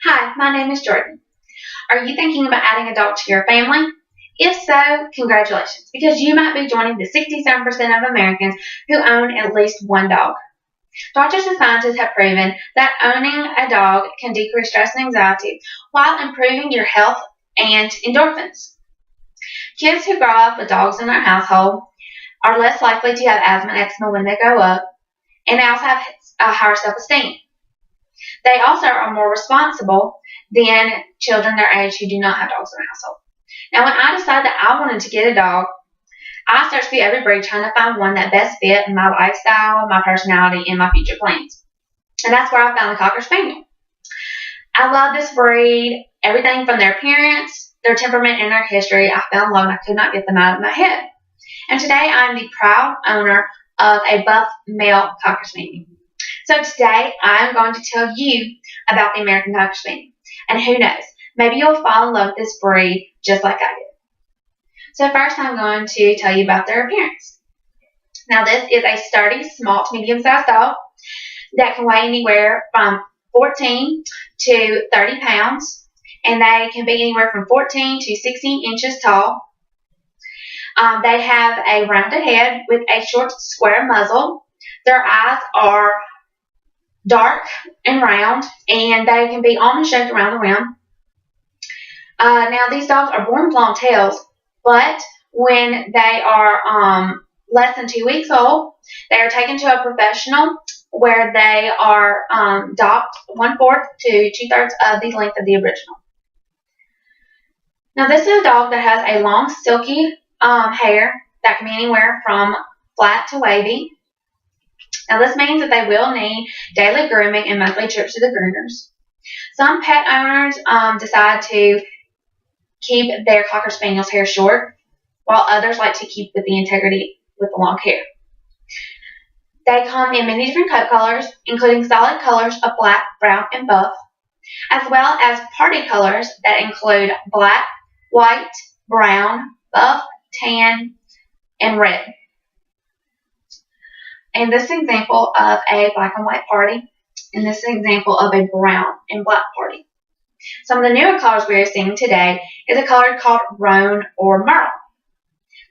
Hi, my name is Jordan. Are you thinking about adding a dog to your family? If so, congratulations, because you might be joining the 67% of Americans who own at least one dog. Doctors and scientists have proven that owning a dog can decrease stress and anxiety while improving your health and endorphins. Kids who grow up with dogs in their household are less likely to have asthma and eczema when they grow up, and they also have a higher self-esteem. They also are more responsible than children their age who do not have dogs in their household. Now, when I decided that I wanted to get a dog, I searched through every breed trying to find one that best fit my lifestyle, my personality, and my future plans. And that's where I found the Cocker Spaniel. I love this breed, everything from their appearance, their temperament, and their history. I fell in love and I could not get them out of my head. And today I'm the proud owner of a buff male Cocker Spaniel. So today I'm going to tell you about the American Cocker Spaniel. And who knows, maybe you'll fall in love with this breed just like I did. So first I'm going to tell you about their appearance. Now this is a sturdy, small to medium-sized dog that can weigh anywhere from 14 to 30 pounds. And they can be anywhere from 14 to 16 inches tall. They have a rounded head with a short, square muzzle. Their eyes are dark and round, and they can be almond shaped around the rim. Now, these dogs are born with long tails, but when they are less than 2 weeks old, they are taken to a professional where they are docked 1/4 to 2/3 of the length of the original. Now, this is a dog that has a long, silky hair that can be anywhere from flat to wavy. Now, this means that they will need daily grooming and monthly trips to the groomers. Some pet owners decide to keep their Cocker Spaniel's hair short, while others like to keep with the integrity with the long hair. They come in many different coat colors, including solid colors of black, brown, and buff, as well as party colors that include black, white, brown, buff, tan, and red. And this is an example of a black and white party, and this is an example of a brown and black party. Some of the newer colors we are seeing today is a color called roan or merle.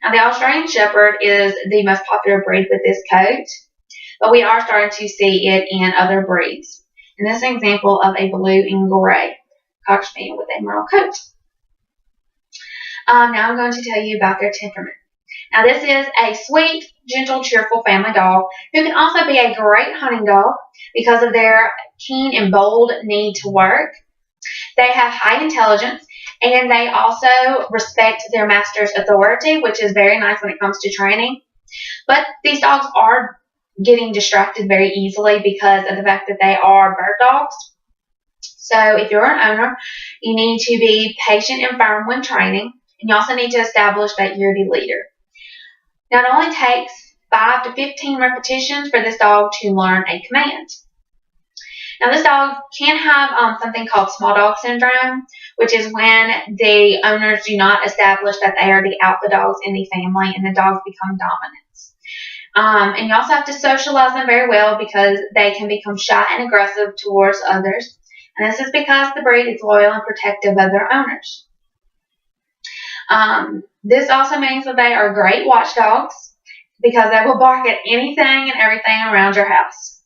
Now, the Australian Shepherd is the most popular breed with this coat, but we are starting to see it in other breeds. And this is an example of a blue and gray Cocker Spaniel with a merle coat. Now I'm going to tell you about their temperament. Now, this is a sweet, gentle, cheerful family dog who can also be a great hunting dog because of their keen and bold need to work. They have high intelligence, and they also respect their master's authority, which is very nice when it comes to training. But these dogs are getting distracted very easily because of the fact that they are bird dogs. So if you're an owner, you need to be patient and firm when training, and you also need to establish that you're the leader. Now, it only takes 5 to 15 repetitions for this dog to learn a command. Now, this dog can have something called small dog syndrome, which is when the owners do not establish that they are the alpha dogs in the family and the dogs become dominant. And you also have to socialize them very well because they can become shy and aggressive towards others. And this is because the breed is loyal and protective of their owners. This also means that they are great watchdogs because they will bark at anything and everything around your house.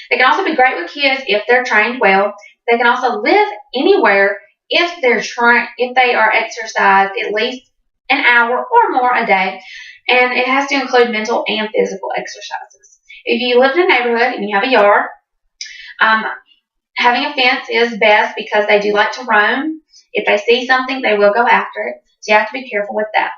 They can also be great with kids if they're trained well. They can also live anywhere if they are exercised at least an hour or more a day, and it has to include mental and physical exercises. If you live in a neighborhood and you have a yard, having a fence is best because they do like to roam. If they see something, they will go after it. So you have to be careful with that.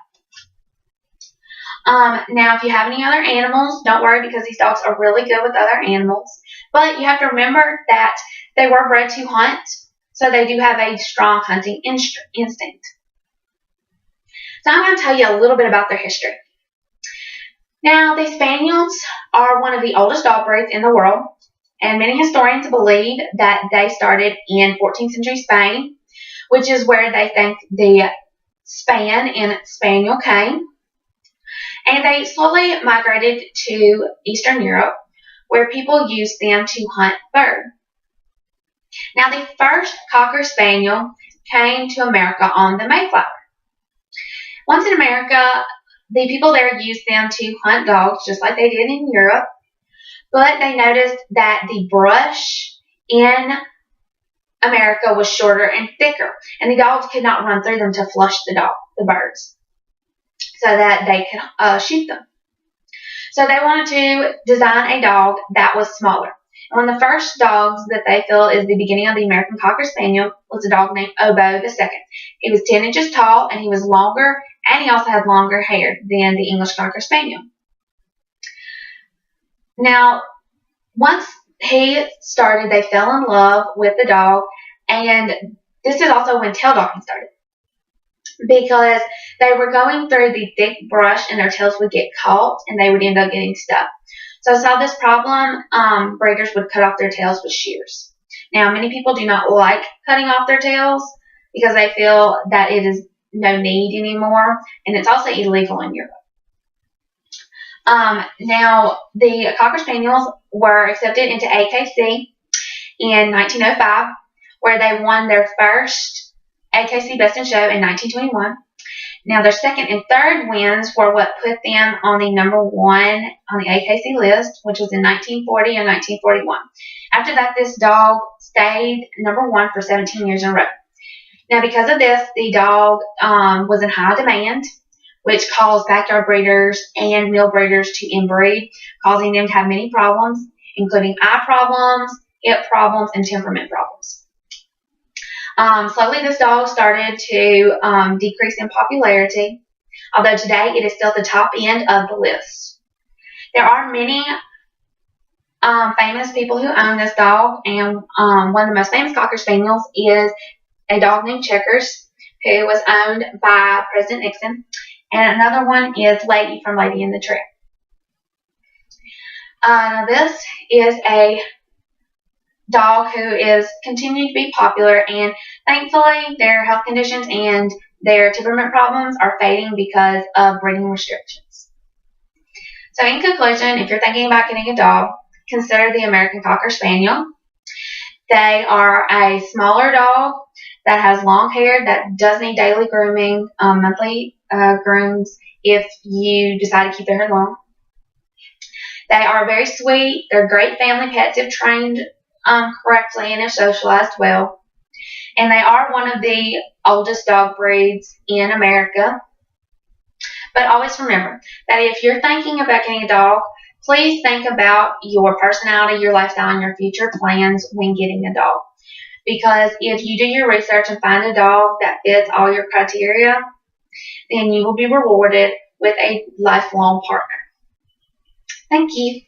Now, if you have any other animals, don't worry because these dogs are really good with other animals. But you have to remember that they were bred to hunt, so they do have a strong hunting instinct. So I'm going to tell you a little bit about their history. Now, the Spaniels are one of the oldest dog breeds in the world, and many historians believe that they started in 14th century Spain, which is where they think the Span and Spaniel came. And they slowly migrated to Eastern Europe, where people used them to hunt birds. Now, the first Cocker Spaniel came to America on the Mayflower. Once in America, the people there used them to hunt dogs just like they did in Europe, but they noticed that the brush in America was shorter and thicker, and the dogs could not run through them to flush the birds, so that they could shoot them. So they wanted to design a dog that was smaller. And one of the first dogs that they feel is the beginning of the American Cocker Spaniel was a dog named Obo II. He was 10 inches tall, and he was longer, and he also had longer hair than the English Cocker Spaniel. Now, once he started, they fell in love with the dog, and this is also when tail dogging started, because they were going through the thick brush and their tails would get caught and they would end up getting stuck. So to solve this problem, breeders would cut off their tails with shears. Now, many people do not like cutting off their tails because they feel that it is no need anymore, and it's also illegal in Europe. Now, the Cocker Spaniels were accepted into AKC in 1905, where they won their first AKC Best in Show in 1921. Now, their second and third wins were what put them on the number one on the AKC list, which was in 1940 and 1941. After that, this dog stayed number one for 17 years in a row. Now, because of this, the dog was in high demand, which caused backyard breeders and mill breeders to inbreed, causing them to have many problems, including eye problems, hip problems, and temperament problems. Slowly, this dog started to decrease in popularity, although today it is still at the top end of the list. There are many famous people who own this dog, and one of the most famous Cocker Spaniels is a dog named Checkers, who was owned by President Nixon, and another one is Lady from Lady and the Tramp. This is a dog who is continuing to be popular, and thankfully their health conditions and their temperament problems are fading because of breeding restrictions. So in conclusion, if you're thinking about getting a dog, consider the American Cocker Spaniel. They are a smaller dog that has long hair that does need daily grooming, monthly grooms if you decide to keep their hair long. They are very sweet. They're great family pets if trained correctly and if socialized well. And they are one of the oldest dog breeds in America. But always remember that if you're thinking about getting a dog, please think about your personality, your lifestyle, and your future plans when getting a dog. Because if you do your research and find a dog that fits all your criteria, then you will be rewarded with a lifelong partner. Thank you.